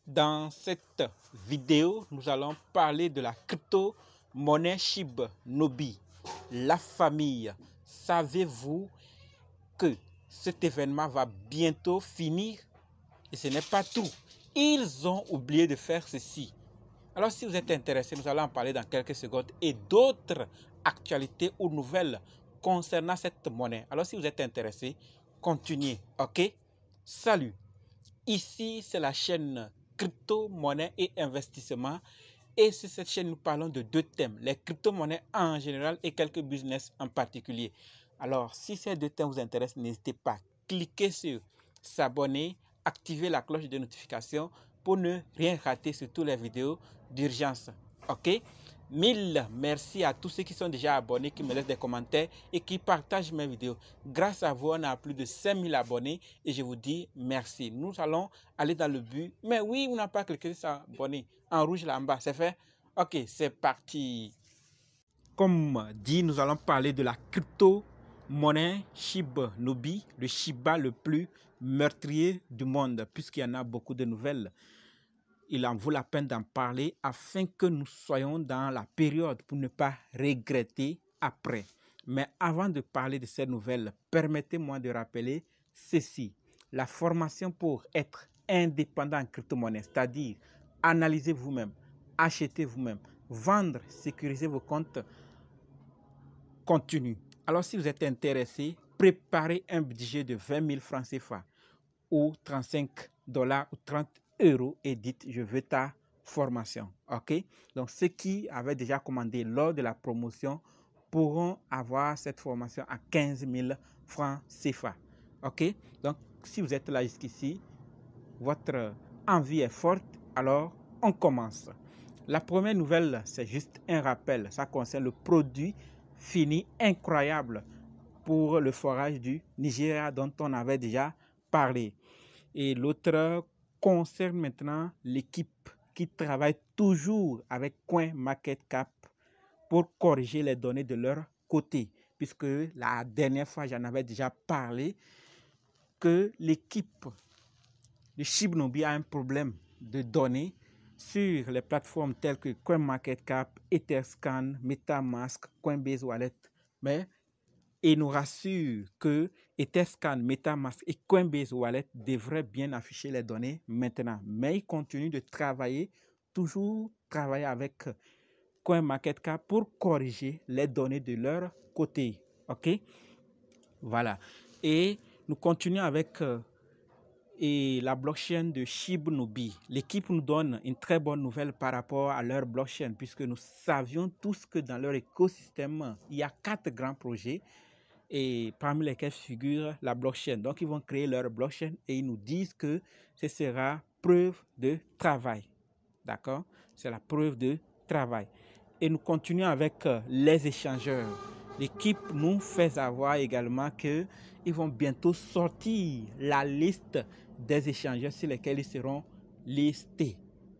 Dans cette vidéo, nous allons parler de la crypto-monnaie SHIB Nobi, la famille. Savez-vous que cet événement va bientôt finir? Et ce n'est pas tout. Ils ont oublié de faire ceci. Alors si vous êtes intéressé, nous allons en parler dans quelques secondes et d'autres actualités ou nouvelles concernant cette monnaie. Alors si vous êtes intéressé, continuez, ok? Salut! Ici, c'est la chaîne crypto, monnaie et investissement. Et sur cette chaîne, nous parlons de deux thèmes, les crypto-monnaies en général et quelques business en particulier. Alors, si ces deux thèmes vous intéressent, n'hésitez pas à cliquer sur s'abonner, activer la cloche de notification pour ne rien rater sur toutes les vidéos d'urgence. Ok? Mille merci à tous ceux qui sont déjà abonnés, qui me laissent des commentaires et qui partagent mes vidéos. Grâce à vous, on a plus de 5000 abonnés et je vous dis merci. Nous allons aller dans le but. Mais oui, on n'a pas cliqué sur s'abonner. En rouge là en bas, c'est fait? Ok, c'est parti. Comme dit, nous allons parler de la crypto-monnaie SHIB Nobi, le Shiba le plus meurtrier du monde, puisqu'il y en a beaucoup de nouvelles. Il en vaut la peine d'en parler afin que nous soyons dans la période pour ne pas regretter après. Mais avant de parler de ces nouvelles, permettez-moi de rappeler ceci. La formation pour être indépendant en crypto-monnaie, c'est-à-dire analyser vous-même, acheter vous-même, vendre, sécuriser vos comptes, continue. Alors si vous êtes intéressé, préparez un budget de 20 000 francs CFA ou 35 $ ou 30 € et dites je veux ta formation. Ok? Donc ceux qui avaient déjà commandé lors de la promotion pourront avoir cette formation à 15 000 francs CFA. Ok? Donc si vous êtes là jusqu'ici, votre envie est forte, alors on commence. La première nouvelle, c'est juste un rappel. Ça concerne le produit fini incroyable pour le forage du Nigeria dont on avait déjà parlé. Et l'autre concerne maintenant l'équipe qui travaille toujours avec CoinMarketCap pour corriger les données de leur côté. Puisque la dernière fois, j'en avais déjà parlé que l'équipe de SHIB Nobi a un problème de données sur les plateformes telles que CoinMarketCap, Etherscan, MetaMask, Coinbase Wallet. Mais il nous rassure que Etherscan, MetaMask et Coinbase Wallet devraient bien afficher les données maintenant. Mais ils continuent de travailler, toujours travailler avec CoinMarketCap pour corriger les données de leur côté. OK? Voilà. Et nous continuons avec la blockchain de SHIB Nobi. L'équipe nous donne une très bonne nouvelle par rapport à leur blockchain, puisque nous savions tous que dans leur écosystème, il y a 4 grands projets et parmi lesquels figure la blockchain. Donc, ils vont créer leur blockchain et ils nous disent que ce sera preuve de travail. D'accord? C'est la preuve de travail. Et nous continuons avec les échangeurs. L'équipe nous fait savoir également qu'ils vont bientôt sortir la liste des échangeurs sur lesquels ils seront listés.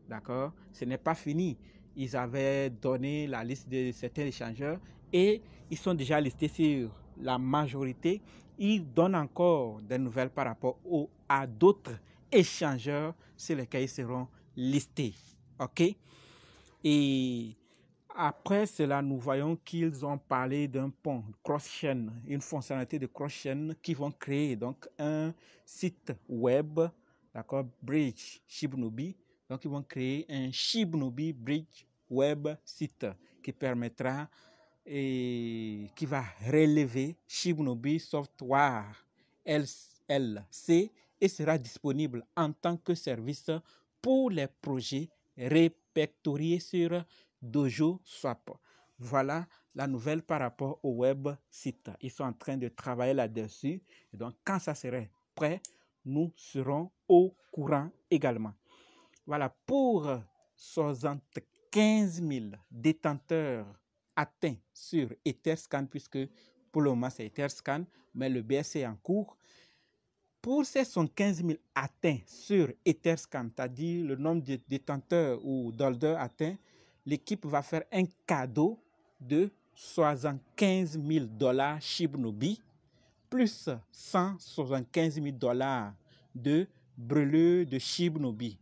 D'accord? Ce n'est pas fini. Ils avaient donné la liste de certains échangeurs et ils sont déjà listés sur la majorité. Ils donnent encore des nouvelles par rapport à d'autres échangeurs sur lesquels ils seront listés. OK? Et après cela, nous voyons qu'ils ont parlé d'un pont cross-chain, une fonctionnalité de cross-chain qui vont créer donc un site web, d'accord, Bridge SHIB Nobi. Donc, ils vont créer un SHIB Nobi Bridge web site qui permettra et qui va relever SHIB Nobi Software LLC et sera disponible en tant que service pour les projets répertoriés sur Dojo Swap. Voilà la nouvelle par rapport au web site. Ils sont en train de travailler là-dessus. Et donc, quand ça serait prêt, nous serons au courant également. Voilà, pour 75 000 détenteurs atteints sur Etherscan, puisque pour le moment c'est Etherscan, mais le BSC est en cours. Pour ces 75 000 atteints sur Etherscan, c'est-à-dire le nombre de détenteurs ou d'holders atteints, l'équipe va faire un cadeau de 75 000 $ SHIB Nobi, plus 175 000 $ de brûlure de SHIB Nobi.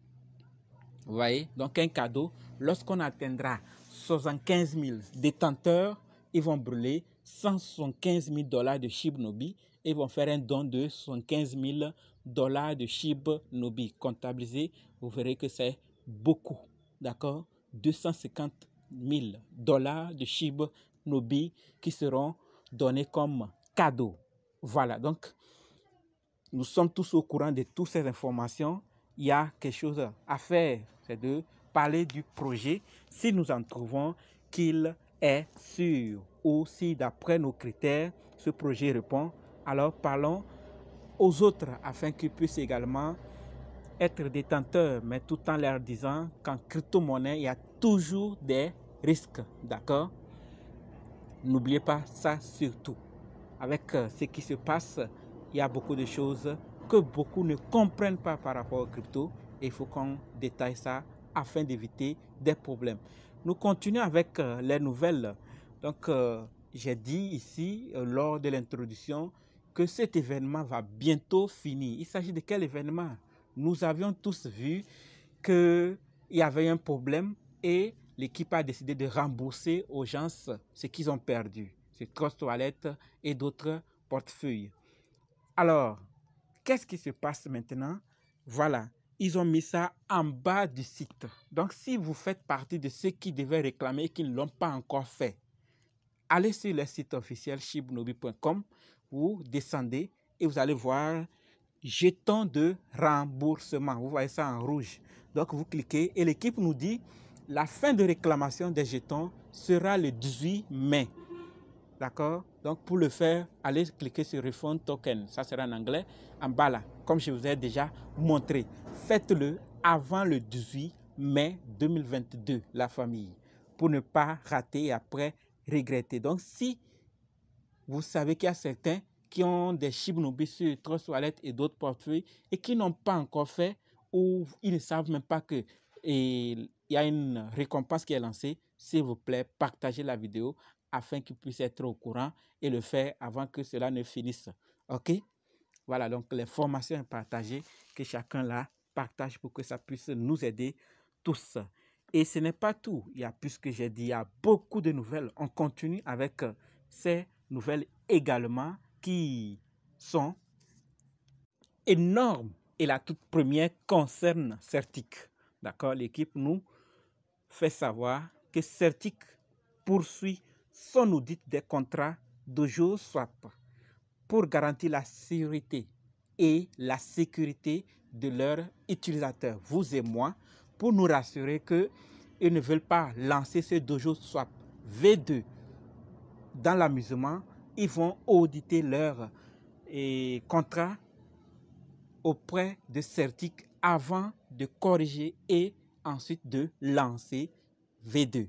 Vous voyez, donc un cadeau, lorsqu'on atteindra 75 000 détenteurs, ils vont brûler 175 000 $ de SHIB Nobi et ils vont faire un don de 75 000 $ de SHIB Nobi. Comptabilisé, vous verrez que c'est beaucoup, d'accord? 250 000 $ de SHIB Nobi qui seront donnés comme cadeau. Voilà, donc nous sommes tous au courant de toutes ces informations. Il y a quelque chose à faire, c'est de parler du projet si nous en trouvons qu'il est sûr ou si d'après nos critères, ce projet répond. Alors parlons aux autres afin qu'ils puissent également être détenteurs, mais tout en leur disant qu'en crypto-monnaie, il y a toujours des risques, d'accord? N'oubliez pas ça surtout. Avec ce qui se passe, il y a beaucoup de choses que beaucoup ne comprennent pas par rapport aux crypto et il faut qu'on détaille ça afin d'éviter des problèmes. Nous continuons avec les nouvelles. Donc, j'ai dit ici, lors de l'introduction, que cet événement va bientôt finir. Il s'agit de quel événement? Nous avions tous vu qu'il y avait un problème et l'équipe a décidé de rembourser aux gens ce qu'ils ont perdu. C'est Trust Wallet et d'autres portefeuilles. Alors, qu'est-ce qui se passe maintenant? Voilà, ils ont mis ça en bas du site. Donc, si vous faites partie de ceux qui devaient réclamer et qui ne l'ont pas encore fait, allez sur le site officiel shibnobi.com, vous descendez et vous allez voir jetons de remboursement. Vous voyez ça en rouge. Donc, vous cliquez et l'équipe nous dit la fin de réclamation des jetons sera le 18 mai. D'accord? Donc, pour le faire, allez cliquer sur Refund Token. Ça sera en anglais. En bas là, comme je vous ai déjà montré. Faites-le avant le 18 mai 2022, la famille, pour ne pas rater et après regretter. Donc, si vous savez qu'il y a certains qui ont des SHIB Nobi sur Trust Wallet et d'autres portefeuilles et qui n'ont pas encore fait ou ils ne savent même pas que il y a une récompense qui est lancée, s'il vous plaît, partagez la vidéo afin qu'ils puissent être au courant et le faire avant que cela ne finisse. OK? Voilà, donc les formations partagées, que chacun là partage pour que ça puisse nous aider tous. Et ce n'est pas tout. Il y a, puisque j'ai dit, il y a beaucoup de nouvelles. On continue avec ces nouvelles également qui sont énormes. Et la toute première concerne Certic. D'accord? L'équipe nous fait savoir que Certic poursuit son audit des contrats Dojo Swap pour garantir la sécurité et la sécurité de leurs utilisateurs, vous et moi, pour nous rassurer qu'ils ne veulent pas lancer ce Dojo Swap V2 dans l'amusement. Ils vont auditer leurs contrats auprès de Certic avant de corriger et ensuite de lancer V2.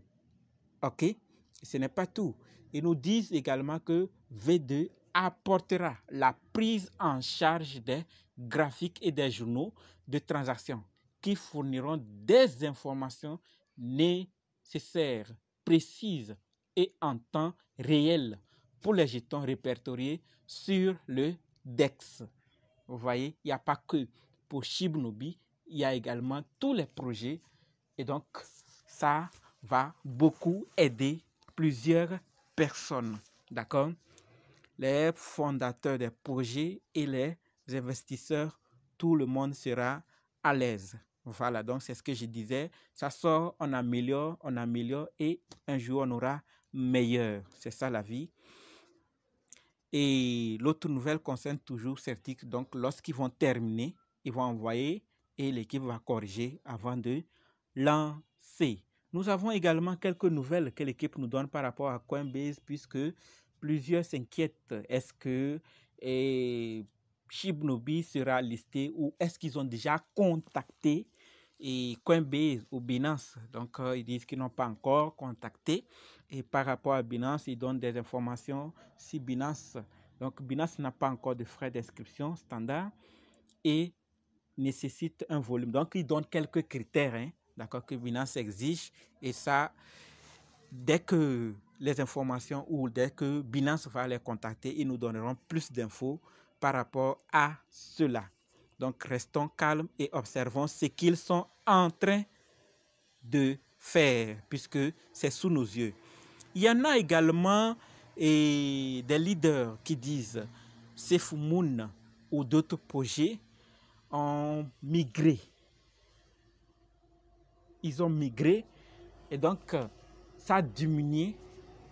OK? Ce n'est pas tout. Ils nous disent également que V2 apportera la prise en charge des graphiques et des journaux de transactions qui fourniront des informations nécessaires, précises et en temps réel pour les jetons répertoriés sur le DEX. Vous voyez, il n'y a pas que pour SHIB Nobi, il y a également tous les projets et donc ça va beaucoup aider plusieurs personnes. D'accord? Les fondateurs des projets et les investisseurs, tout le monde sera à l'aise. Voilà, donc c'est ce que je disais. Ça sort, on améliore et un jour on aura meilleur. C'est ça la vie. Et l'autre nouvelle concerne toujours Certic. Donc lorsqu'ils vont terminer, ils vont envoyer et l'équipe va corriger avant de lancer. Nous avons également quelques nouvelles que l'équipe nous donne par rapport à Coinbase, puisque plusieurs s'inquiètent. Est-ce que SHIB Nobi sera listé ou est-ce qu'ils ont déjà contacté Coinbase ou Binance? Donc, ils disent qu'ils n'ont pas encore contacté. Et par rapport à Binance, ils donnent des informations si Binance. Donc, Binance n'a pas encore de frais d'inscription standard et nécessite un volume. Donc, ils donnent quelques critères, hein, d'accord, que Binance exige. Et ça, dès que les informations ou dès que Binance va les contacter, ils nous donneront plus d'infos par rapport à cela. Donc, restons calmes et observons ce qu'ils sont en train de faire, puisque c'est sous nos yeux. Il y en a également des leaders qui disent Sefumoon ou d'autres projets ont migré. Ils ont migré et donc ça a diminué.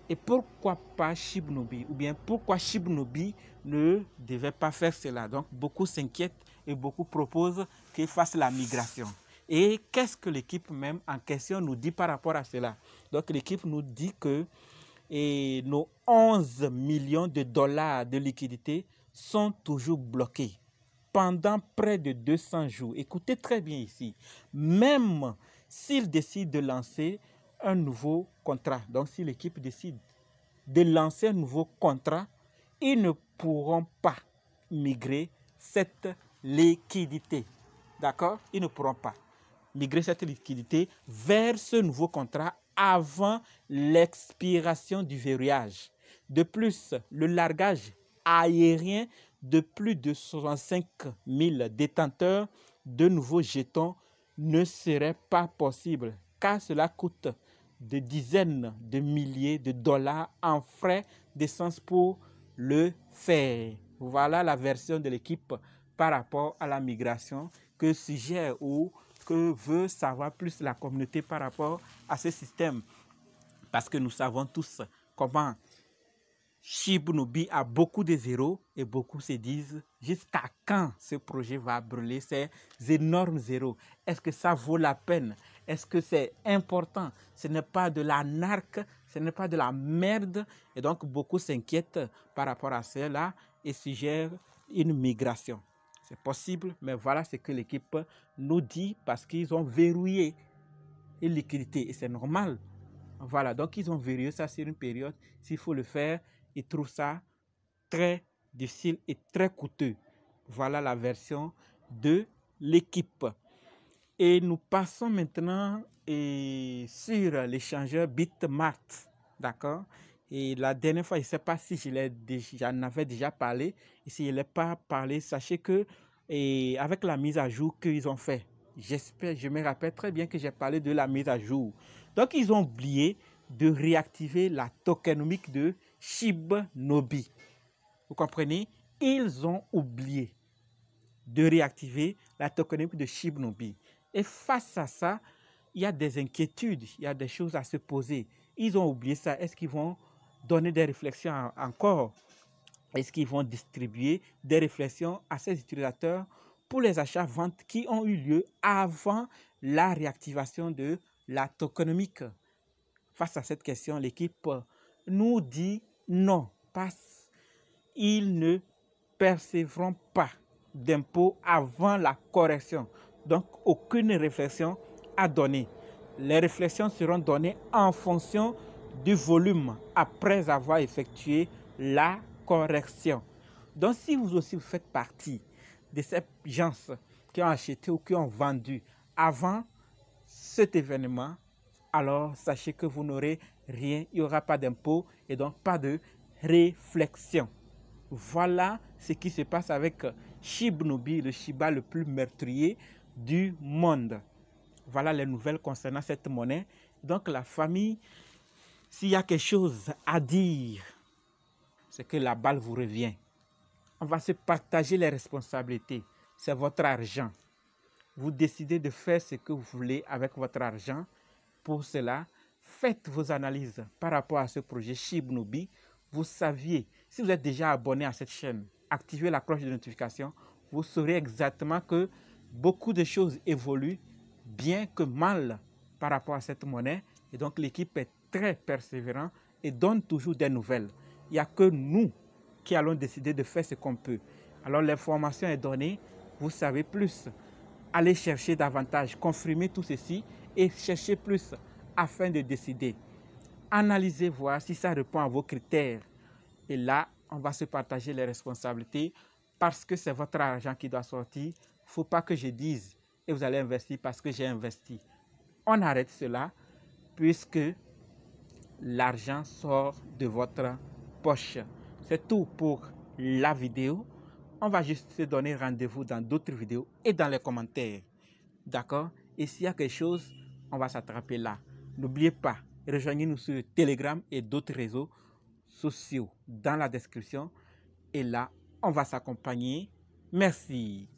Et pourquoi pas Shibnobi? Ou bien pourquoi Shibnobi ne devait pas faire cela? Donc beaucoup s'inquiètent et beaucoup proposent qu'il fasse la migration. Et qu'est-ce que l'équipe même en question nous dit par rapport à cela? Donc l'équipe nous dit que nos 11 millions de dollars de liquidités sont toujours bloqués pendant près de 200 jours. Écoutez très bien ici. Même s'ils décident de lancer un nouveau contrat, donc si l'équipe décide de lancer un nouveau contrat, ils ne pourront pas migrer cette liquidité. D'accord? Ils ne pourront pas migrer cette liquidité vers ce nouveau contrat avant l'expiration du verrouillage. De plus, le largage aérien de plus de 65 000 détenteurs de nouveaux jetons ne serait pas possible car cela coûte des dizaines de milliers de dollars en frais d'essence pour le faire. Voilà la version de l'équipe par rapport à la migration que suggère ou que veut savoir plus la communauté par rapport à ce système. Parce que nous savons tous comment Shibnobi a beaucoup de zéros et beaucoup se disent jusqu'à quand ce projet va brûler ces énormes zéros. Est-ce que ça vaut la peine? Est-ce que c'est important? Ce n'est pas de la narque, ce n'est pas de la merde. Et donc beaucoup s'inquiètent par rapport à cela et suggèrent une migration. C'est possible, mais voilà ce que l'équipe nous dit parce qu'ils ont verrouillé une liquidité et c'est normal. Voilà, donc ils ont verrouillé ça sur une période. S'il faut le faire, ils trouvent ça très difficile et très coûteux. Voilà la version de l'équipe. Et nous passons maintenant sur l'échangeur Bitmart. D'accord? Et la dernière fois, je ne sais pas si j'en avais déjà parlé. Et si je ne l'ai pas parlé, sachez que avec la mise à jour qu'ils ont fait, j'espère, je me rappelle très bien que j'ai parlé de la mise à jour. Donc, ils ont oublié de réactiver la tokenomique de Shibnobi. Vous comprenez? Ils ont oublié de réactiver la tokenomique de Shibnobi. Et face à ça, il y a des inquiétudes, il y a des choses à se poser. Ils ont oublié ça. Est-ce qu'ils vont donner des réflexions encore? Est-ce qu'ils vont distribuer des réflexions à ces utilisateurs pour les achats-ventes qui ont eu lieu avant la réactivation de la tokenomique? Face à cette question, l'équipe nous dit non, parce qu'ils ne percevront pas d'impôts avant la correction. Donc, aucune réflexion à donner. Les réflexions seront données en fonction du volume après avoir effectué la correction. Donc, si vous aussi vous faites partie de ces gens qui ont acheté ou qui ont vendu avant cet événement, alors sachez que vous n'aurez rien, il n'y aura pas d'impôt et donc pas de réflexion. Voilà ce qui se passe avec Shibnobi, le Shiba le plus meurtrier du monde. Voilà les nouvelles concernant cette monnaie. Donc la famille, s'il y a quelque chose à dire, c'est que la balle vous revient. On va se partager les responsabilités. C'est votre argent. Vous décidez de faire ce que vous voulez avec votre argent. Pour cela, faites vos analyses par rapport à ce projet Shibnobi. Vous saviez, si vous êtes déjà abonné à cette chaîne, activez la cloche de notification, vous saurez exactement que beaucoup de choses évoluent, bien que mal, par rapport à cette monnaie. Et donc l'équipe est très persévérante et donne toujours des nouvelles. Il n'y a que nous qui allons décider de faire ce qu'on peut. Alors l'information est donnée, vous savez plus. Allez chercher davantage, confirmez tout ceci et cherchez plus afin de décider. Analysez, voir si ça répond à vos critères. Et là, on va se partager les responsabilités parce que c'est votre argent qui doit sortir. Il ne faut pas que je dise et vous allez investir parce que j'ai investi. On arrête cela puisque l'argent sort de votre poche. C'est tout pour la vidéo. On va juste se donner rendez-vous dans d'autres vidéos et dans les commentaires. D'accord? Et s'il y a quelque chose, on va s'attraper là. N'oubliez pas, rejoignez-nous sur Telegram et d'autres réseaux sociaux dans la description. Et là, on va s'accompagner. Merci.